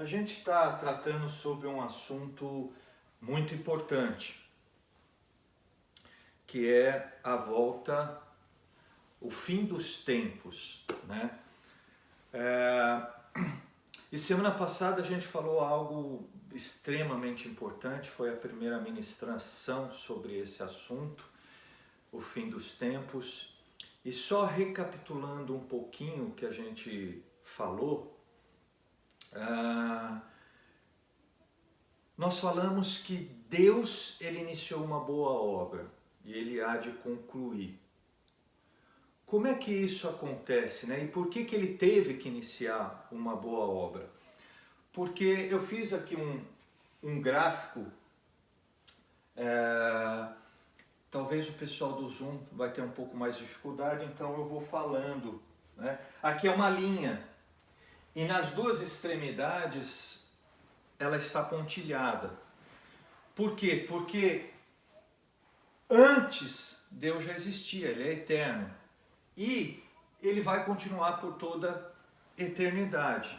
A gente está tratando sobre um assunto muito importante, que é a volta, o fim dos tempos, né? E semana passada a gente falou algo extremamente importante, foi a primeira ministração sobre esse assunto, o fim dos tempos. E só recapitulando um pouquinho o que a gente falou, nós falamos que Deus ele iniciou uma boa obra e ele há de concluir. Como é que isso acontece, né? E por que ele teve que iniciar uma boa obra? Porque eu fiz aqui um gráfico, talvez o pessoal do Zoom vai ter um pouco mais de dificuldade, então eu vou falando, né? Aqui é uma linha e nas duas extremidades ela está pontilhada. Por quê? Porque antes Deus já existia, ele é eterno. E ele vai continuar por toda a eternidade.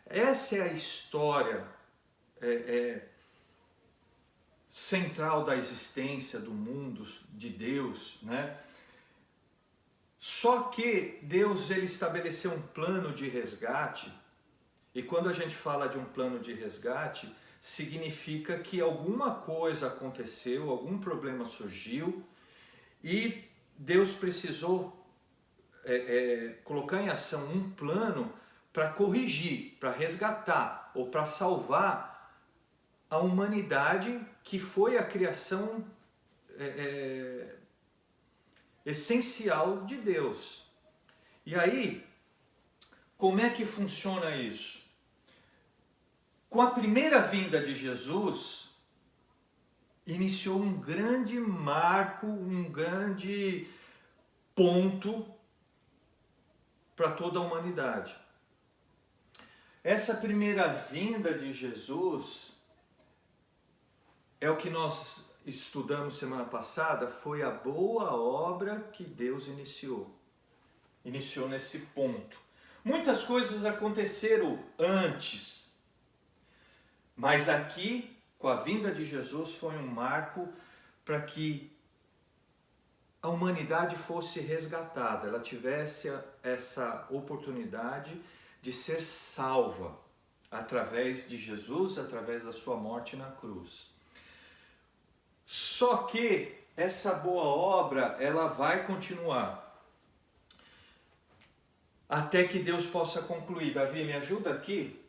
Essa é a história central da existência do mundo, de Deus, né? Só que Deus ele estabeleceu um plano de resgate, e quando a gente fala de um plano de resgate, significa que alguma coisa aconteceu, algum problema surgiu, e Deus precisou colocar em ação um plano para corrigir, para resgatar ou para salvar a humanidade, que foi a criação essencial de Deus. E aí, como é que funciona isso? Com a primeira vinda de Jesus, iniciou um grande marco, um grande ponto para toda a humanidade. Essa primeira vinda de Jesus é o que nós estudamos semana passada, foi a boa obra que Deus iniciou nesse ponto. Muitas coisas aconteceram antes, mas aqui, com a vinda de Jesus, foi um marco para que a humanidade fosse resgatada, ela tivesse essa oportunidade de ser salva através de Jesus, através da sua morte na cruz. Só que essa boa obra, ela vai continuar até que Deus possa concluir. Davi, me ajuda aqui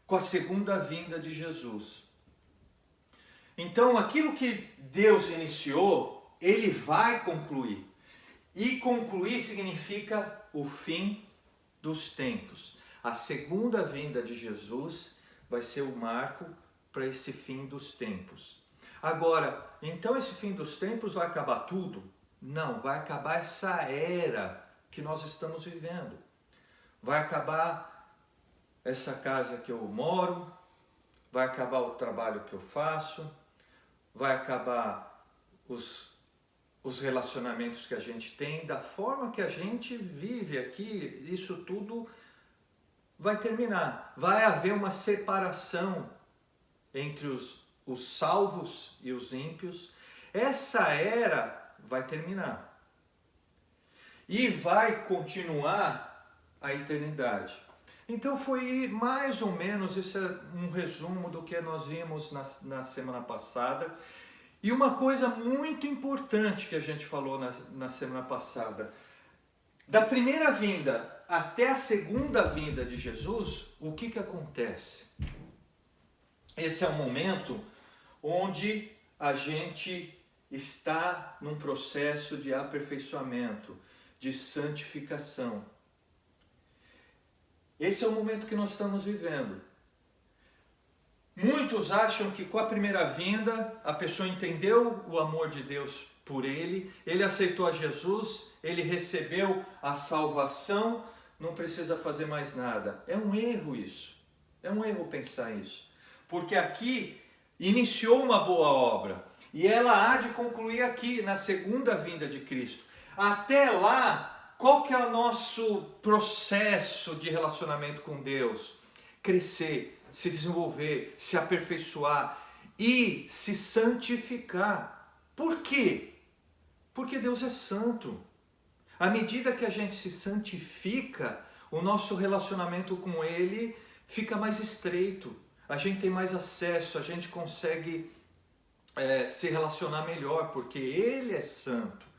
com a segunda vinda de Jesus. Então, aquilo que Deus iniciou, ele vai concluir. E concluir significa o fim dos tempos. A segunda vinda de Jesus vai ser o marco para esse fim dos tempos. Agora, então esse fim dos tempos vai acabar tudo? Não, vai acabar essa era que nós estamos vivendo. Vai acabar essa casa que eu moro, vai acabar o trabalho que eu faço, vai acabar os relacionamentos que a gente tem, da forma que a gente vive aqui, isso tudo vai terminar. Vai haver uma separação entre os salvos e os ímpios. Essa era vai terminar. E vai continuar a eternidade. Então foi mais ou menos, isso é um resumo do que nós vimos na semana passada. E uma coisa muito importante que a gente falou na semana passada. Da primeira vinda até a segunda vinda de Jesus, o que acontece? Esse é um momento onde a gente está num processo de aperfeiçoamento, de santificação. Esse é o momento que nós estamos vivendo. Muitos acham que com a primeira vinda a pessoa entendeu o amor de Deus por ele aceitou a Jesus, ele recebeu a salvação, não precisa fazer mais nada. É um erro isso, é um erro pensar isso. Porque aqui iniciou uma boa obra e ela há de concluir aqui na segunda vinda de Cristo. Até lá, Qual que é o nosso processo de relacionamento com Deus? Crescer, se desenvolver, se aperfeiçoar e se santificar. Por quê? Porque Deus é santo. À medida que a gente se santifica, o nosso relacionamento com Ele fica mais estreito. A gente tem mais acesso, a gente consegue se relacionar melhor, porque Ele é santo.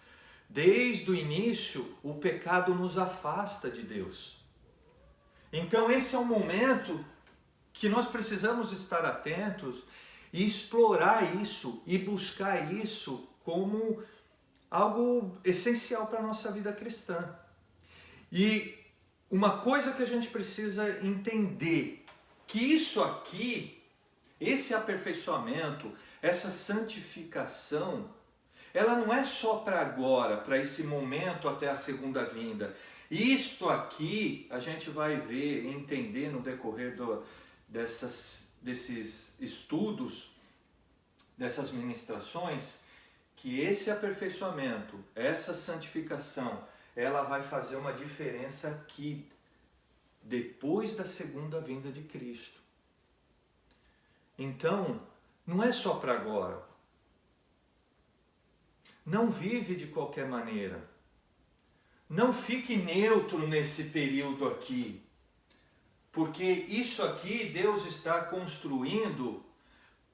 Desde o início, o pecado nos afasta de Deus. Então esse é um momento que nós precisamos estar atentos e explorar isso e buscar isso como algo essencial para a nossa vida cristã. E uma coisa que a gente precisa entender, que isso aqui, esse aperfeiçoamento, essa santificação, ela não é só para agora, para esse momento até a segunda vinda. Isto aqui a gente vai ver e entender no decorrer desses estudos, dessas ministrações, que esse aperfeiçoamento, essa santificação, ela vai fazer uma diferença aqui, depois da segunda vinda de Cristo. Então, não é só para agora. Não vive de qualquer maneira. Não fique neutro nesse período aqui. Porque isso aqui Deus está construindo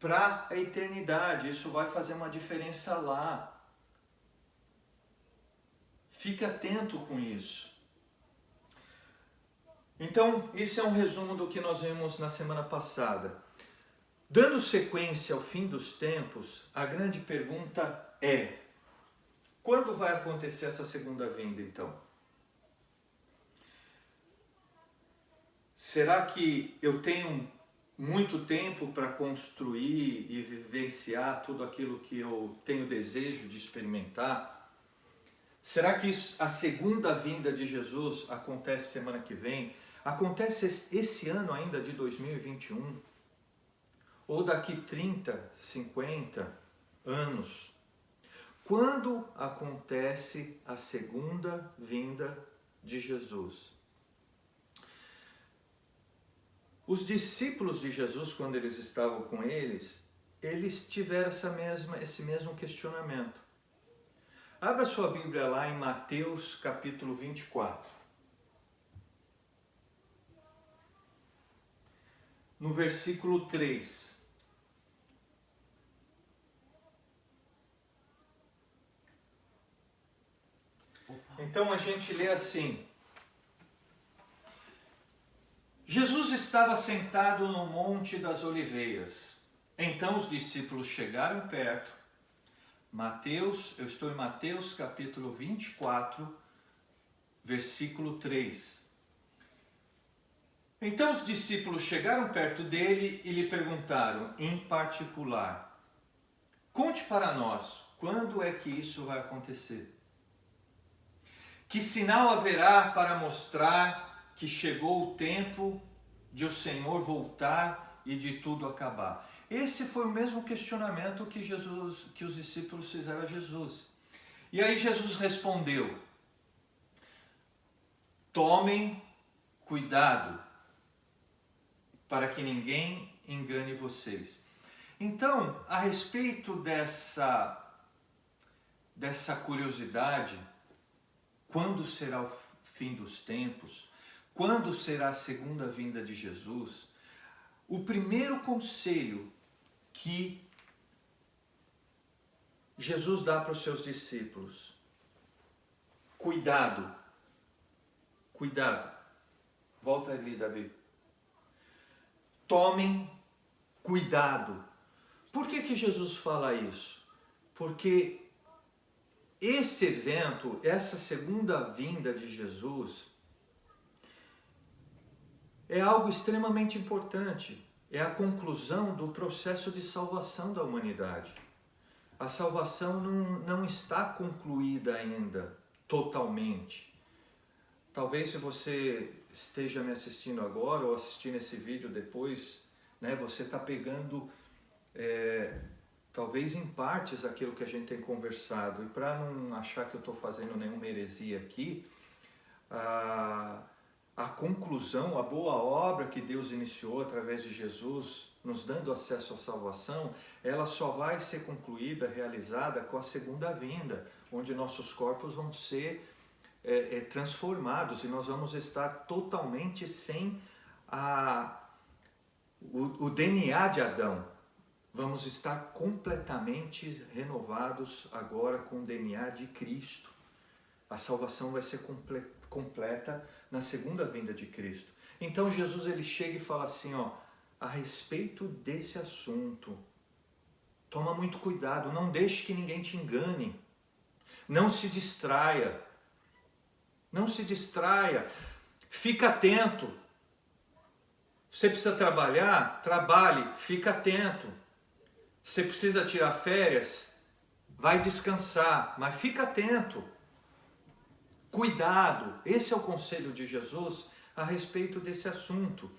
para a eternidade. Isso vai fazer uma diferença lá. Fique atento com isso. Então, isso é um resumo do que nós vimos na semana passada. Dando sequência ao fim dos tempos, a grande pergunta é: quando vai acontecer essa segunda vinda, então? Será que eu tenho muito tempo para construir e vivenciar tudo aquilo que eu tenho desejo de experimentar? Será que a segunda vinda de Jesus acontece semana que vem? Acontece esse ano ainda de 2021? Ou daqui 30, 50 anos? Quando acontece a segunda vinda de Jesus? Os discípulos de Jesus, quando eles estavam com eles tiveram esse mesmo questionamento. Abra sua Bíblia lá em Mateus capítulo 24. No versículo 3. Então a gente lê assim: Jesus estava sentado no Monte das Oliveiras. Então os discípulos chegaram perto. Eu estou em Mateus capítulo 24, versículo 3. Então os discípulos chegaram perto dele e lhe perguntaram, em particular: conte para nós, quando é que isso vai acontecer? Que sinal haverá para mostrar que chegou o tempo de o Senhor voltar e de tudo acabar? Esse foi o mesmo questionamento que os discípulos fizeram a Jesus. E aí Jesus respondeu: tomem cuidado para que ninguém engane vocês. Então, a respeito dessa curiosidade, quando será o fim dos tempos? Quando será a segunda vinda de Jesus? O primeiro conselho que Jesus dá para os seus discípulos: cuidado. Cuidado. Volta ali, Davi. Tomem cuidado. Por que Jesus fala isso? Porque esse evento, essa segunda vinda de Jesus, é algo extremamente importante. É a conclusão do processo de salvação da humanidade. A salvação não está concluída ainda totalmente. Talvez se você esteja me assistindo agora ou assistindo esse vídeo depois, né, você está pegando talvez em partes aquilo que a gente tem conversado. E para não achar que eu estou fazendo nenhuma heresia aqui, a conclusão, a boa obra que Deus iniciou através de Jesus, nos dando acesso à salvação, ela só vai ser concluída, realizada com a segunda vinda, onde nossos corpos vão ser transformados e nós vamos estar totalmente sem o DNA de Adão. Vamos estar completamente renovados agora com o DNA de Cristo. A salvação vai ser completa na segunda vinda de Cristo. Então Jesus ele chega e fala assim, ó, a respeito desse assunto, toma muito cuidado, não deixe que ninguém te engane, não se distraia, fica atento. Você precisa trabalhar? Trabalhe, fica atento. Você precisa tirar férias? Vai descansar, mas fica atento. Cuidado, esse é o conselho de Jesus a respeito desse assunto.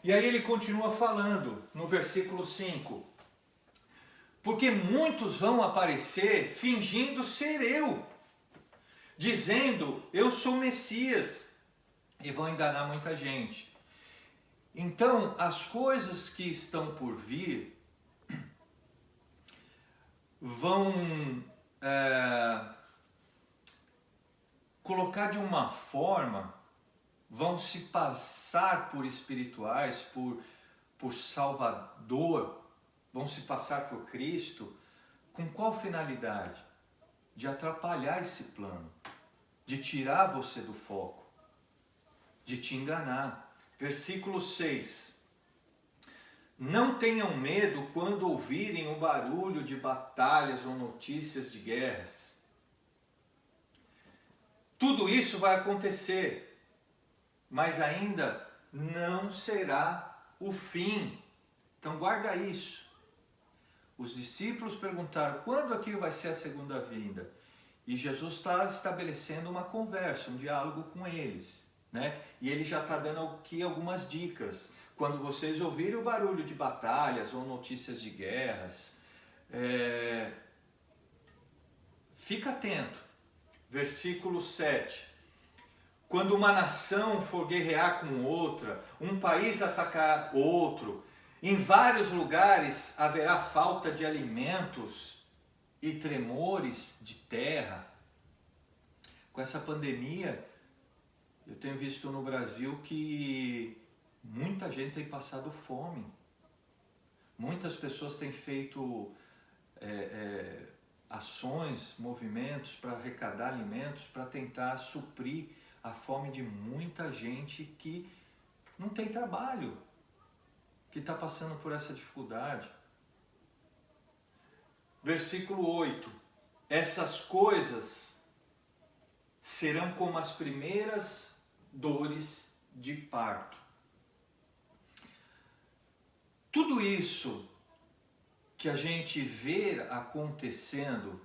E aí ele continua falando no versículo 5. Porque muitos vão aparecer fingindo ser eu, dizendo, eu sou Messias, e vão enganar muita gente. Então, as coisas que estão por vir vão colocar de uma forma, vão se passar por espirituais, por Salvador, vão se passar por Cristo, com qual finalidade? De atrapalhar esse plano, de tirar você do foco, de te enganar. Versículo 6. Não tenham medo quando ouvirem o barulho de batalhas ou notícias de guerras. Tudo isso vai acontecer, mas ainda não será o fim. Então guarda isso. Os discípulos perguntaram, quando aqui vai ser a segunda vinda? E Jesus está estabelecendo uma conversa, um diálogo com eles, né? E ele já está dando aqui algumas dicas. Quando vocês ouvirem o barulho de batalhas ou notícias de guerras, fica atento. Versículo 7. Quando uma nação for guerrear com outra, um país atacar outro, em vários lugares haverá falta de alimentos e tremores de terra. Com essa pandemia, eu tenho visto no Brasil que muita gente tem passado fome. Muitas pessoas têm feito ações, movimentos para arrecadar alimentos, para tentar suprir a fome de muita gente que não tem trabalho, que está passando por essa dificuldade. Versículo 8. Essas coisas serão como as primeiras dores de parto. Tudo isso que a gente vê acontecendo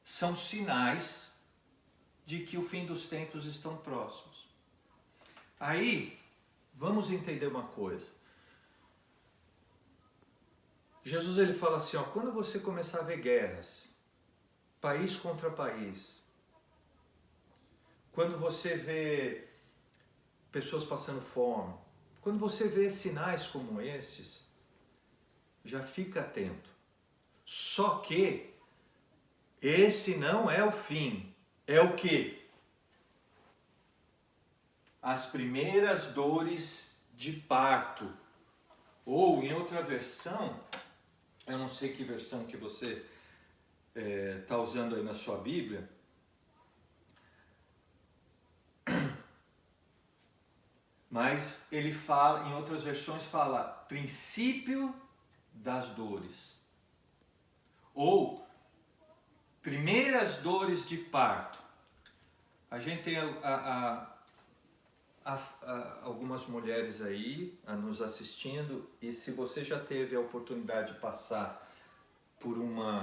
são sinais de que o fim dos tempos estão próximos. Aí, vamos entender uma coisa. Jesus ele fala assim, ó, quando você começar a ver guerras, país contra país, quando você vê pessoas passando fome, quando você vê sinais como esses, já fica atento. Só que esse não é o fim. É o quê? As primeiras dores de parto. Ou em outra versão, eu não sei que versão que você está usando aí na sua Bíblia, mas ele fala, em outras versões fala princípio das dores, ou primeiras dores de parto. A gente tem algumas mulheres aí nos assistindo, e se você já teve a oportunidade de passar por um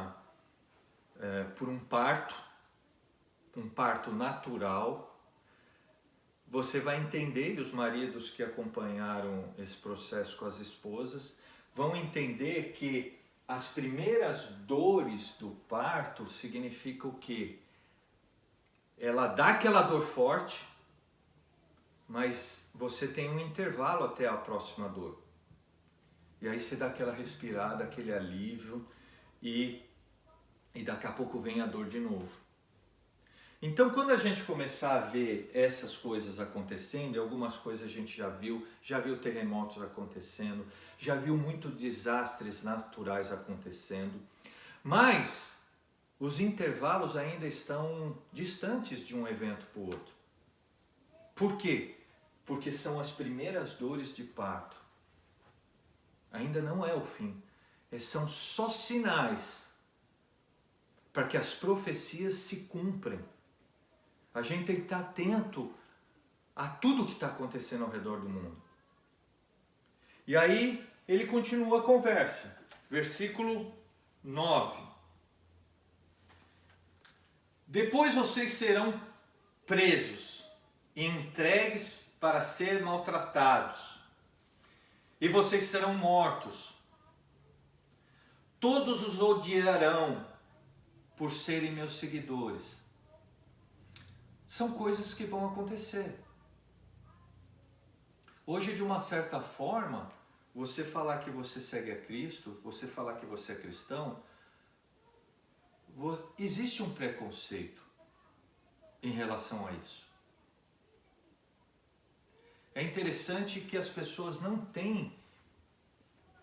parto natural, você vai entender, e os maridos que acompanharam esse processo com as esposas vão entender que as primeiras dores do parto significa o quê? Ela dá aquela dor forte, mas você tem um intervalo até a próxima dor. E aí você dá aquela respirada, aquele alívio e daqui a pouco vem a dor de novo. Então, quando a gente começar a ver essas coisas acontecendo, e algumas coisas a gente já viu terremotos acontecendo, já viu muitos desastres naturais acontecendo, mas os intervalos ainda estão distantes de um evento para o outro. Por quê? Porque são as primeiras dores de parto. Ainda não é o fim. São só sinais para que as profecias se cumprem. A gente tem que estar atento a tudo que está acontecendo ao redor do mundo. E aí ele continua a conversa. Versículo 9. Depois vocês serão presos e entregues para ser maltratados. E vocês serão mortos. Todos os odiarão por serem meus seguidores. São coisas que vão acontecer. Hoje, de uma certa forma, você falar que você segue a Cristo, você falar que você é cristão, existe um preconceito em relação a isso. É interessante que as pessoas não têm,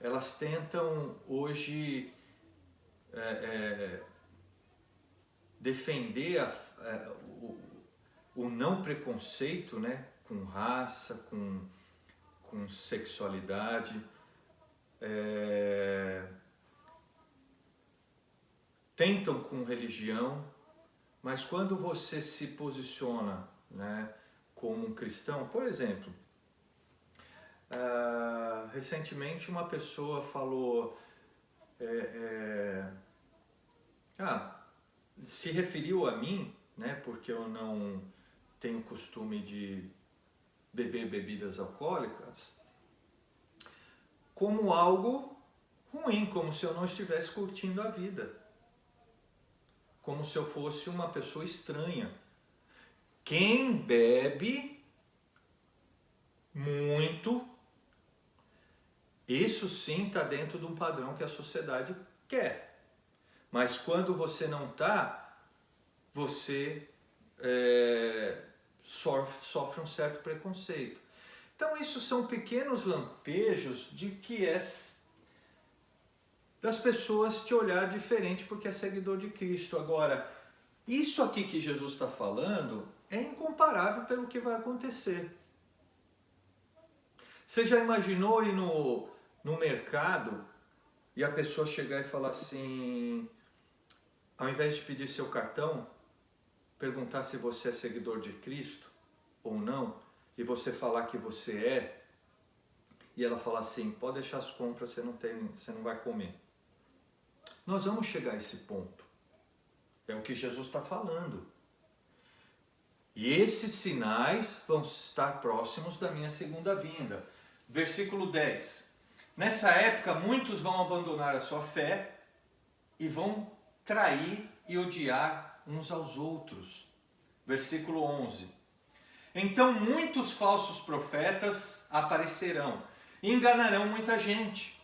elas tentam hoje defender o não preconceito, né, com raça, com sexualidade, tentam com religião, mas quando você se posiciona, né, como um cristão, por exemplo, recentemente uma pessoa falou, se referiu a mim, né, porque eu não tenho costume de beber bebidas alcoólicas, como algo ruim, como se eu não estivesse curtindo a vida, como se eu fosse uma pessoa estranha. Quem bebe muito, isso sim está dentro de um padrão que a sociedade quer. Mas quando você não está, você sofre um certo preconceito. Então isso são pequenos lampejos de que das pessoas te olhar diferente porque é seguidor de Cristo. Agora, isso aqui que Jesus está falando é incomparável pelo que vai acontecer. Você já imaginou ir no mercado e a pessoa chegar e falar assim, ao invés de pedir seu cartão, perguntar se você é seguidor de Cristo ou não, e você falar que você é, e ela falar assim, pode deixar as compras, você não vai comer. Nós vamos chegar a esse ponto. É o que Jesus está falando. E esses sinais vão estar próximos da minha segunda vinda. Versículo 10. Nessa época, muitos vão abandonar a sua fé e vão trair e odiar uns aos outros. Versículo 11. Então muitos falsos profetas aparecerão e enganarão muita gente.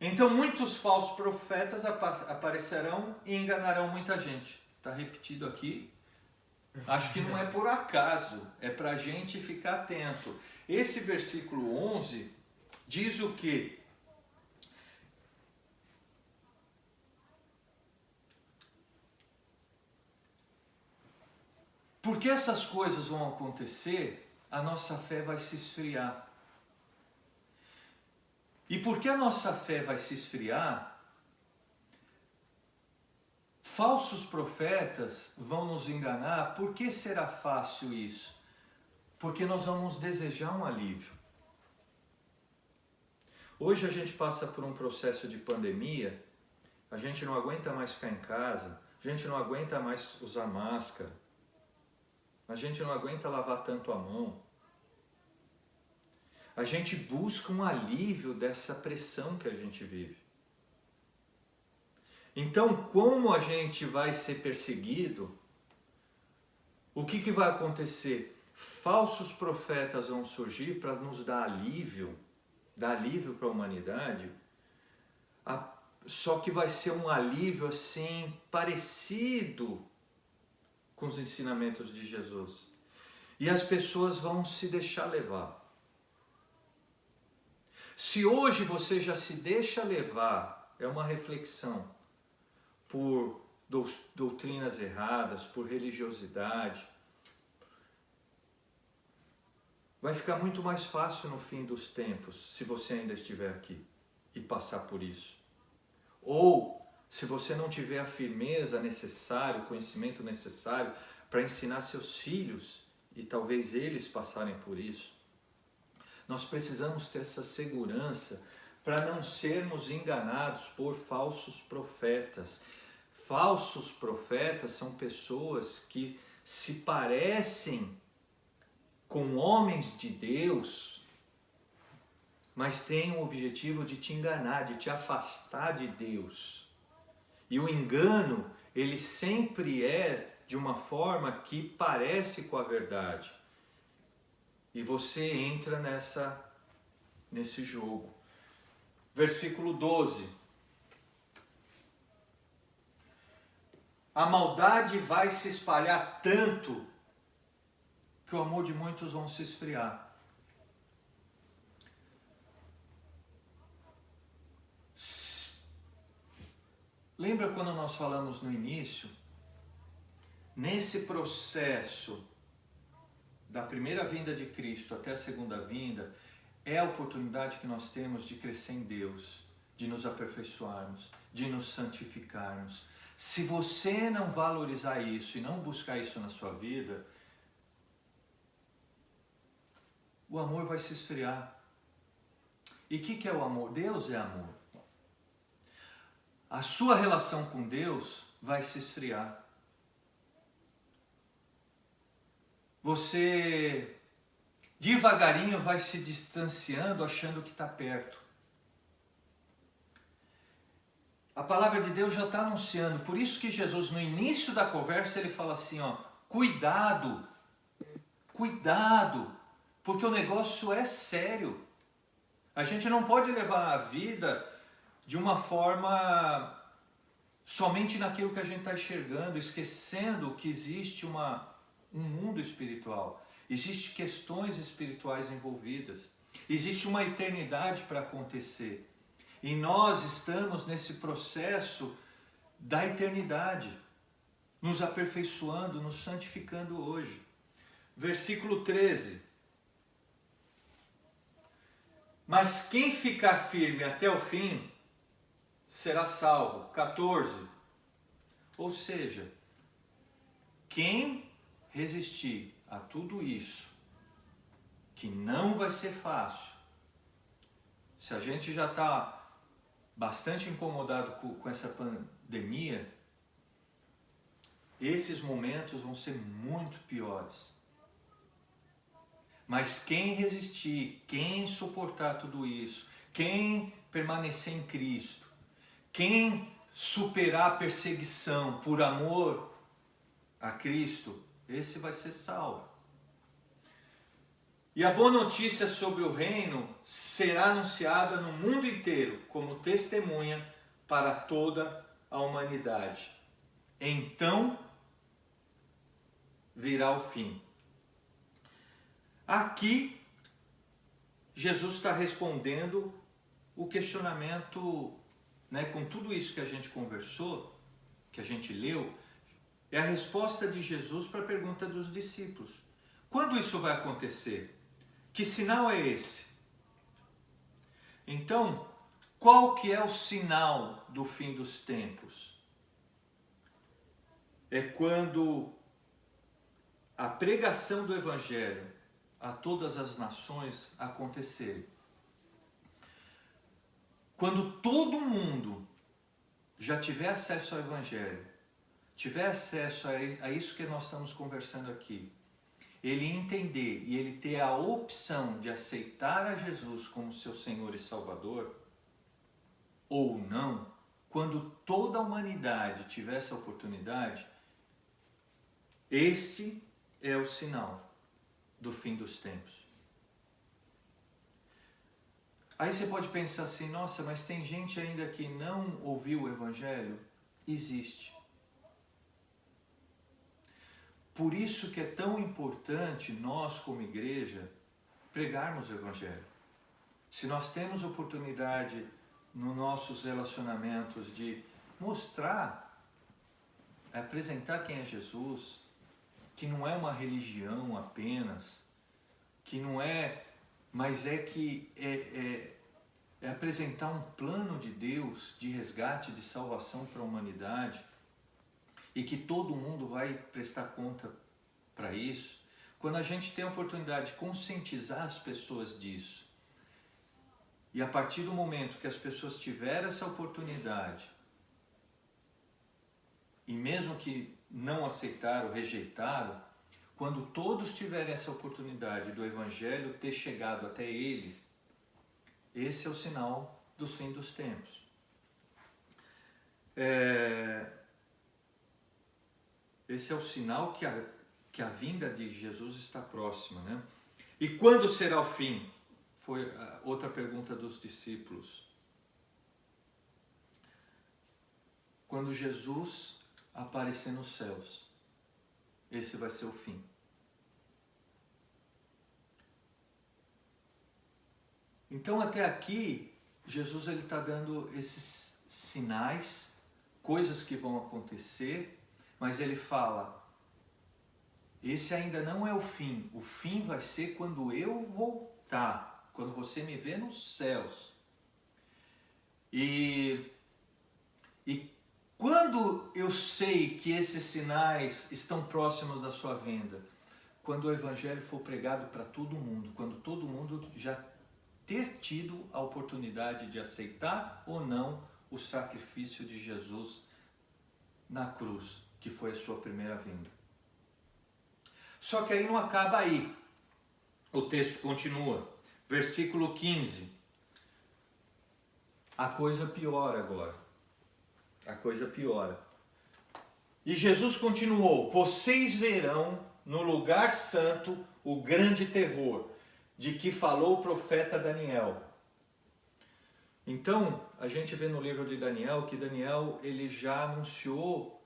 Então muitos falsos profetas aparecerão e enganarão muita gente. Está repetido aqui. Acho que não é por acaso, é para a gente ficar atento. Esse versículo 11 diz o quê? Porque essas coisas vão acontecer, a nossa fé vai se esfriar. E porque a nossa fé vai se esfriar, falsos profetas vão nos enganar. Por que será fácil isso? Porque nós vamos desejar um alívio. Hoje a gente passa por um processo de pandemia, a gente não aguenta mais ficar em casa, a gente não aguenta mais usar máscara, a gente não aguenta lavar tanto a mão. A gente busca um alívio dessa pressão que a gente vive. Então, como a gente vai ser perseguido, o que vai acontecer? Falsos profetas vão surgir para nos dar alívio para a humanidade, só que vai ser um alívio assim, parecido com os ensinamentos de Jesus. E as pessoas vão se deixar levar. Se hoje você já se deixa levar, é uma reflexão, por doutrinas erradas, por religiosidade, vai ficar muito mais fácil no fim dos tempos, se você ainda estiver aqui e passar por isso. Ou, se você não tiver a firmeza necessária, o conhecimento necessário para ensinar seus filhos e talvez eles passarem por isso. Nós precisamos ter essa segurança para não sermos enganados por falsos profetas. Falsos profetas são pessoas que se parecem com homens de Deus, mas têm o objetivo de te enganar, de te afastar de Deus. E o engano, ele sempre é de uma forma que parece com a verdade. E você entra nesse jogo. Versículo 12. A maldade vai se espalhar tanto que o amor de muitos vão se esfriar. Lembra quando nós falamos no início? Nesse processo da primeira vinda de Cristo até a segunda vinda, é a oportunidade que nós temos de crescer em Deus, de nos aperfeiçoarmos, de nos santificarmos. Se você não valorizar isso e não buscar isso na sua vida, o amor vai se esfriar. E o que é o amor? Deus é amor. A sua relação com Deus vai se esfriar. Você devagarinho vai se distanciando, achando que está perto. A palavra de Deus já está anunciando. Por isso que Jesus, no início da conversa, ele fala assim, ó, cuidado, porque o negócio é sério. A gente não pode levar a vida de uma forma somente naquilo que a gente está enxergando, esquecendo que existe um mundo espiritual. Existem questões espirituais envolvidas. Existe uma eternidade para acontecer. E nós estamos nesse processo da eternidade, nos aperfeiçoando, nos santificando hoje. Versículo 13. Mas quem ficar firme até o fim será salvo. 14. Ou seja, quem resistir a tudo isso, que não vai ser fácil, se a gente já está bastante incomodado com essa pandemia, esses momentos vão ser muito piores. Mas quem resistir, quem suportar tudo isso, quem permanecer em Cristo, quem superar a perseguição por amor a Cristo, esse vai ser salvo. E a boa notícia sobre o reino será anunciada no mundo inteiro como testemunha para toda a humanidade. Então virá o fim. Aqui, Jesus está respondendo o questionamento, né, com tudo isso que a gente conversou, que a gente leu, é a resposta de Jesus para a pergunta dos discípulos. Quando isso vai acontecer? Que sinal é esse? Então, qual que é o sinal do fim dos tempos? É quando a pregação do Evangelho a todas as nações acontecerem. Quando todo mundo já tiver acesso ao Evangelho, tiver acesso a isso que nós estamos conversando aqui, ele entender e ele ter a opção de aceitar a Jesus como seu Senhor e Salvador, ou não, quando toda a humanidade tiver essa oportunidade, este é o sinal do fim dos tempos. Aí você pode pensar assim, nossa, mas tem gente ainda que não ouviu o Evangelho? Existe. Por isso que é tão importante nós, como igreja, pregarmos o Evangelho. Se nós temos oportunidade nos nossos relacionamentos de mostrar, apresentar quem é Jesus, que não é uma religião apenas, que não é, mas é que é apresentar um plano de Deus de resgate, de salvação para a humanidade, e que todo mundo vai prestar conta para isso. Quando a gente tem a oportunidade de conscientizar as pessoas disso, e a partir do momento que as pessoas tiverem essa oportunidade, e mesmo que não aceitaram, rejeitaram, quando todos tiverem essa oportunidade do Evangelho ter chegado até ele, esse é o sinal dos fins dos tempos. Esse é o sinal que a vinda de Jesus está próxima, né? E quando será o fim? Foi outra pergunta dos discípulos. Quando Jesus aparecer nos céus, esse vai ser o fim. Então até aqui, Jesus está dando esses sinais, coisas que vão acontecer, mas ele fala, esse ainda não é o fim vai ser quando eu voltar, quando você me vê nos céus. E quando eu sei que esses sinais estão próximos da sua vinda? Quando o Evangelho for pregado para todo mundo, quando todo mundo já ter tido a oportunidade de aceitar ou não o sacrifício de Jesus na cruz, que foi a sua primeira vinda. Só que aí não acaba aí. O texto continua. Versículo 15. A coisa piora agora. A coisa piora. E Jesus continuou: vocês verão no lugar santo o grande terror de que falou o profeta Daniel. Então, a gente vê no livro de Daniel que Daniel ele já anunciou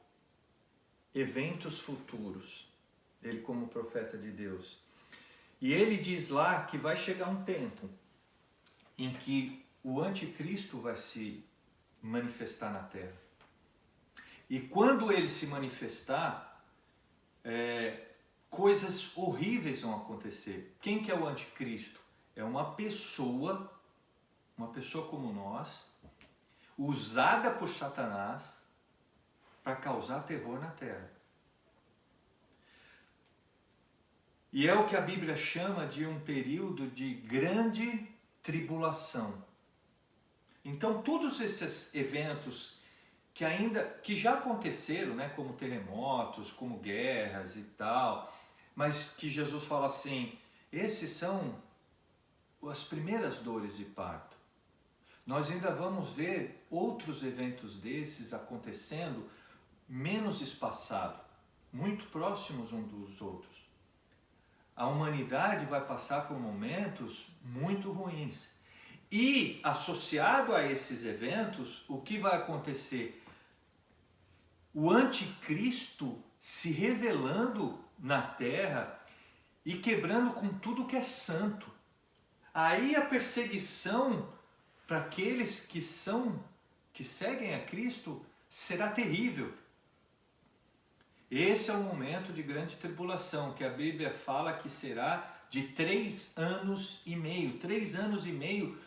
eventos futuros, ele como profeta de Deus. E ele diz lá que vai chegar um tempo em que o anticristo vai se manifestar na terra. E quando ele se manifestar, coisas horríveis vão acontecer. Quem que é o anticristo? É uma pessoa como nós, usada por Satanás para causar terror na terra. E é o que a Bíblia chama de um período de grande tribulação. Então todos esses eventos que já aconteceram, né, como terremotos, como guerras e tal, mas que Jesus fala assim, esses são as primeiras dores de parto. Nós ainda vamos ver outros eventos desses acontecendo menos espaçado, muito próximos uns dos outros. A humanidade vai passar por momentos muito ruins. E, associado a esses eventos, o que vai acontecer? O anticristo se revelando na terra e quebrando com tudo que é santo. Aí a perseguição para aqueles que seguem a Cristo será terrível. Esse é o momento de grande tribulação, que a Bíblia fala que será de 3 anos e meio. 3 anos e meio.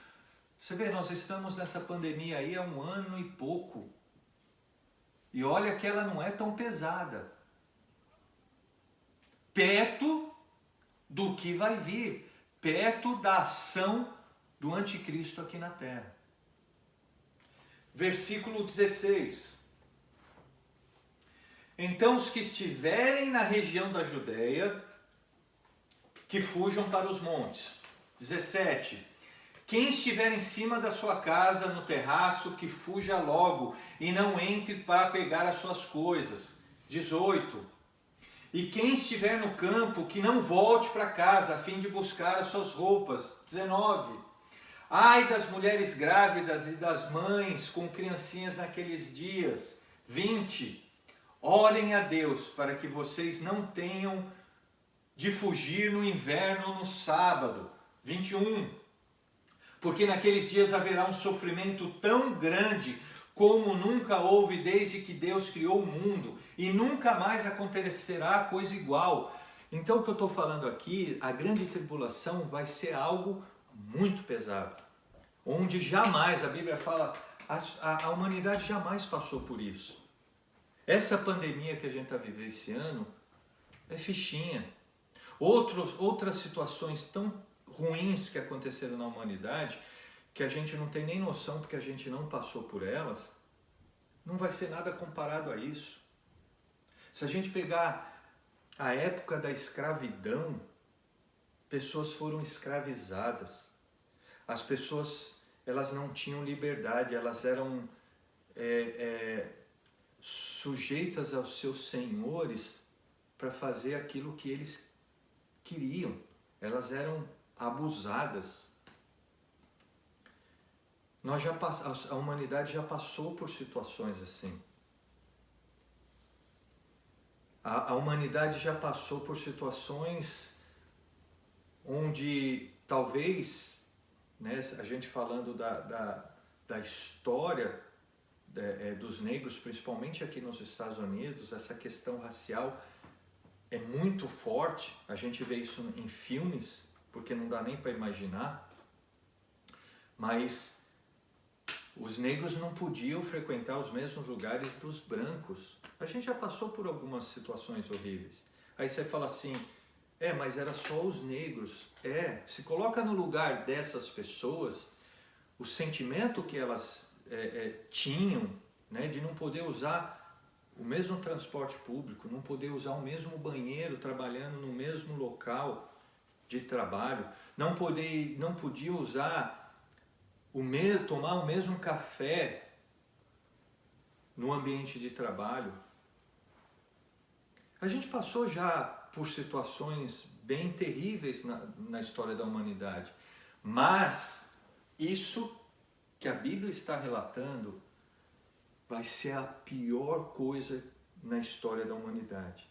Você vê, nós estamos nessa pandemia aí há 1 ano e pouco. E olha que ela não é tão pesada. Perto do que vai vir. Perto da ação do anticristo aqui na terra. Versículo 16. Então os que estiverem na região da Judeia, que fujam para os montes. 17. Quem estiver em cima da sua casa, no terraço, que fuja logo e não entre para pegar as suas coisas. 18. E quem estiver no campo, que não volte para casa, a fim de buscar as suas roupas. 19. Ai das mulheres grávidas e das mães com criancinhas naqueles dias. 20. Orem a Deus para que vocês não tenham de fugir no inverno ou no sábado. 21. Porque naqueles dias haverá um sofrimento tão grande como nunca houve desde que Deus criou o mundo, e nunca mais acontecerá coisa igual. Então o que eu estou falando aqui, a grande tribulação vai ser algo muito pesado, onde jamais, a Bíblia fala, a humanidade jamais passou por isso. Essa pandemia que a gente está vivendo esse ano é fichinha. Outras situações tão ruins que aconteceram na humanidade, que a gente não tem nem noção porque a gente não passou por elas, não vai ser nada comparado a isso. Se a gente pegar a época da escravidão, pessoas foram escravizadas. As pessoas, elas não tinham liberdade, elas eram sujeitas aos seus senhores para fazer aquilo que eles queriam. Elas eram abusadas. A humanidade já passou por situações assim. A humanidade já passou por situações onde talvez, né, a gente falando da história dos negros, principalmente aqui nos Estados Unidos, essa questão racial é muito forte. A gente vê isso em filmes, porque não dá nem para imaginar. Mas os negros não podiam frequentar os mesmos lugares dos brancos. A gente já passou por algumas situações horríveis. Aí você fala assim, mas era só os negros. Se coloca no lugar dessas pessoas, o sentimento que elas tinham, né, de não poder usar o mesmo transporte público, não poder usar o mesmo banheiro trabalhando no mesmo local de trabalho, não podia usar tomar o mesmo café no ambiente de trabalho. A gente passou já por situações bem terríveis na história da humanidade, mas isso que a Bíblia está relatando vai ser a pior coisa na história da humanidade.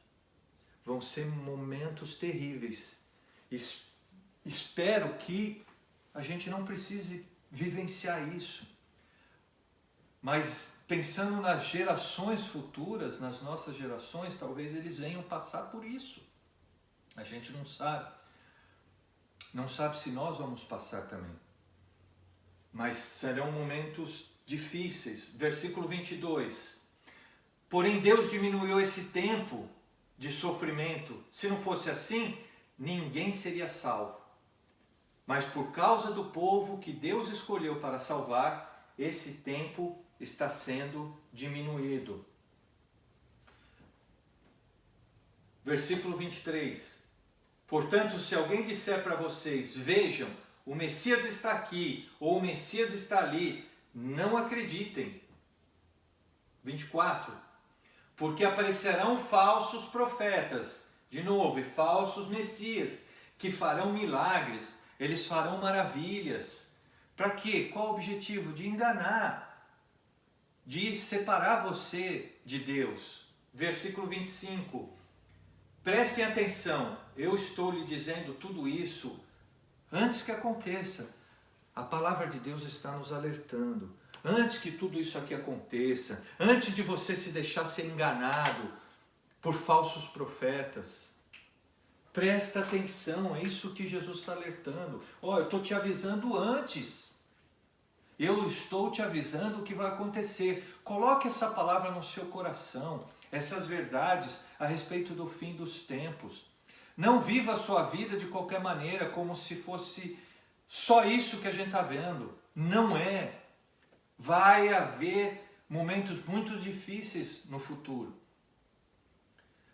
Vão ser momentos terríveis. Espero que a gente não precise vivenciar isso. Mas pensando nas gerações futuras, nas nossas gerações, talvez eles venham passar por isso. A gente não sabe. Não sabe se nós vamos passar também. Mas serão momentos difíceis. Versículo 22. Porém Deus diminuiu esse tempo de sofrimento. Se não fosse assim, ninguém seria salvo. Mas por causa do povo que Deus escolheu para salvar, esse tempo está sendo diminuído. Versículo 23. Portanto, se alguém disser para vocês, vejam, o Messias está aqui, ou o Messias está ali, não acreditem. 24. Porque aparecerão falsos profetas, de novo, e falsos Messias, que farão milagres, eles farão maravilhas. Para quê? Qual o objetivo? De enganar, de separar você de Deus. Versículo 25. Prestem atenção, eu estou lhe dizendo tudo isso antes que aconteça. A palavra de Deus está nos alertando. Antes que tudo isso aqui aconteça, antes de você se deixar ser enganado por falsos profetas, presta atenção, é isso que Jesus está alertando. Eu estou te avisando antes. Eu estou te avisando o que vai acontecer. Coloque essa palavra no seu coração, essas verdades a respeito do fim dos tempos. Não viva a sua vida de qualquer maneira, como se fosse só isso que a gente está vendo. Não é. Vai haver momentos muito difíceis no futuro.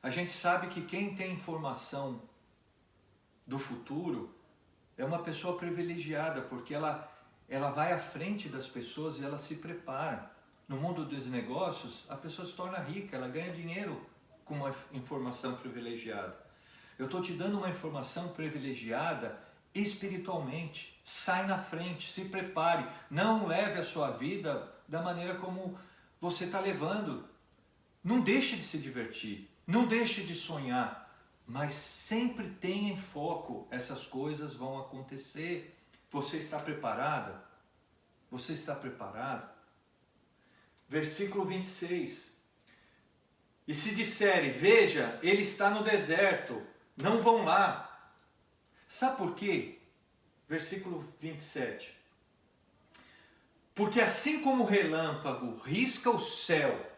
A gente sabe que quem tem informação do futuro é uma pessoa privilegiada, porque ela vai à frente das pessoas e ela se prepara. No mundo dos negócios, a pessoa se torna rica, ela ganha dinheiro com uma informação privilegiada. Eu estou te dando uma informação privilegiada espiritualmente. Sai na frente, se prepare. Não leve a sua vida da maneira como você está levando. Não deixe de se divertir, não deixe de sonhar, mas sempre tenha em foco, essas coisas vão acontecer. Você está preparada? Você está preparado? Versículo 26. E se disserem, veja, ele está no deserto, não vão lá. Sabe por quê? Versículo 27. Porque assim como o relâmpago risca o céu,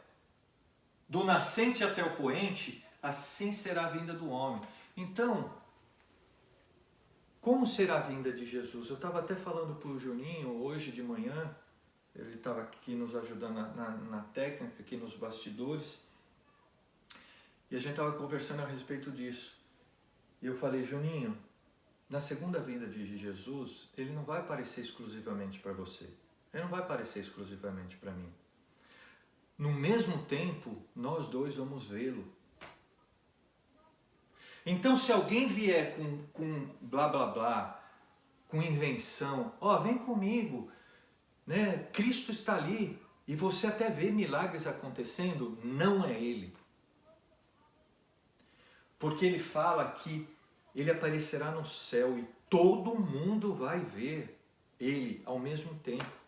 do nascente até o poente, assim será a vinda do homem. Então, como será a vinda de Jesus? Eu estava até falando para o Juninho hoje de manhã, ele estava aqui nos ajudando na técnica, aqui nos bastidores, e a gente estava conversando a respeito disso. E eu falei, Juninho, na segunda vinda de Jesus, ele não vai aparecer exclusivamente para você. Ele não vai aparecer exclusivamente para mim. No mesmo tempo, nós dois vamos vê-lo. Então, se alguém vier com blá blá blá, com invenção, vem comigo, né? Cristo está ali, e você até vê milagres acontecendo, não é ele. Porque ele fala que ele aparecerá no céu e todo mundo vai ver ele ao mesmo tempo.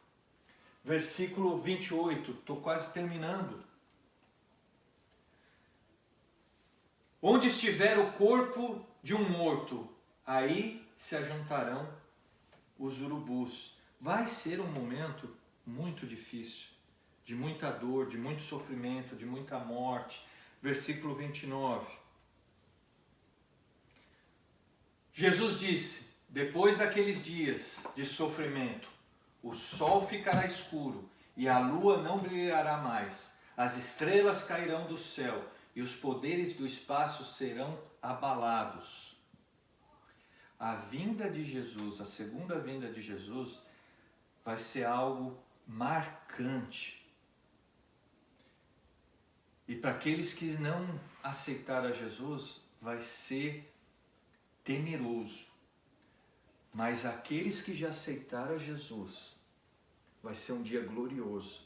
Versículo 28, estou quase terminando. Onde estiver o corpo de um morto, aí se ajuntarão os urubus. Vai ser um momento muito difícil, de muita dor, de muito sofrimento, de muita morte. Versículo 29. Jesus disse, depois daqueles dias de sofrimento, o sol ficará escuro e a lua não brilhará mais. As estrelas cairão do céu e os poderes do espaço serão abalados. A vinda de Jesus, a segunda vinda de Jesus, vai ser algo marcante. E para aqueles que não aceitaram a Jesus, vai ser temeroso. Mas aqueles que já aceitaram a Jesus, vai ser um dia glorioso.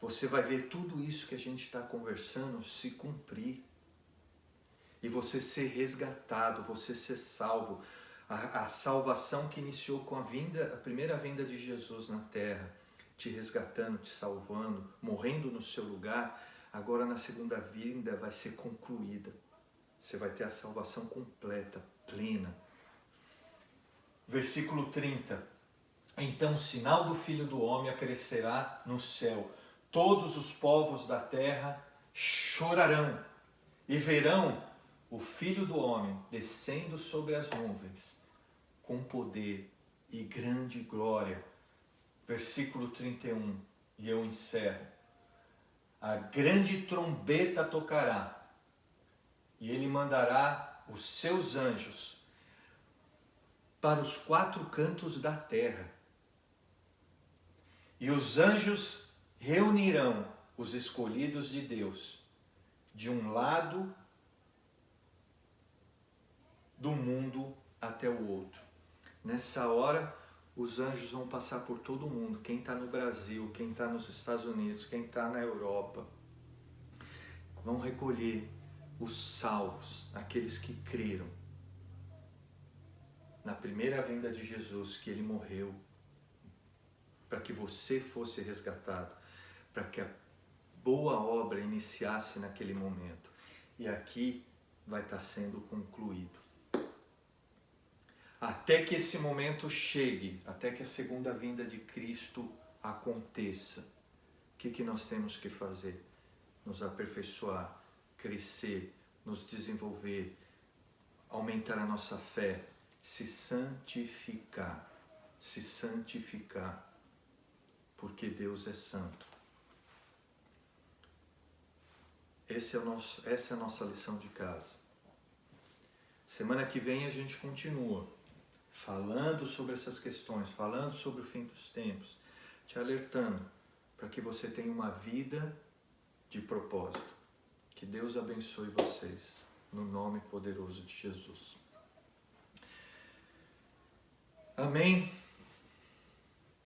Você vai ver tudo isso que a gente está conversando se cumprir. E você ser resgatado, você ser salvo. A salvação que iniciou com a primeira vinda de Jesus na terra, te resgatando, te salvando, morrendo no seu lugar, agora na segunda vinda vai ser concluída. Você vai ter a salvação completa, plena. Versículo 30. Então o sinal do Filho do Homem aparecerá no céu. Todos os povos da terra chorarão e verão o Filho do Homem descendo sobre as nuvens com poder e grande glória. Versículo 31. E eu encerro. A grande trombeta tocará e ele mandará os seus anjos para os 4 cantos da terra. E os anjos reunirão os escolhidos de Deus de um lado do mundo até o outro. Nessa hora, os anjos vão passar por todo mundo. Quem está no Brasil, quem está nos Estados Unidos, quem está na Europa. Vão recolher os salvos, aqueles que creram na primeira vinda de Jesus, que ele morreu para que você fosse resgatado, para que a boa obra iniciasse naquele momento. E aqui vai estar sendo concluído. Até que esse momento chegue, até que a segunda vinda de Cristo aconteça, o que nós temos que fazer? Nos aperfeiçoar, crescer, nos desenvolver, aumentar a nossa fé, se santificar, porque Deus é santo. Essa é a nossa lição de casa. Semana que vem a gente continua falando sobre essas questões, falando sobre o fim dos tempos, te alertando para que você tenha uma vida de propósito, Que Deus abençoe vocês, no nome poderoso de Jesus. Amém.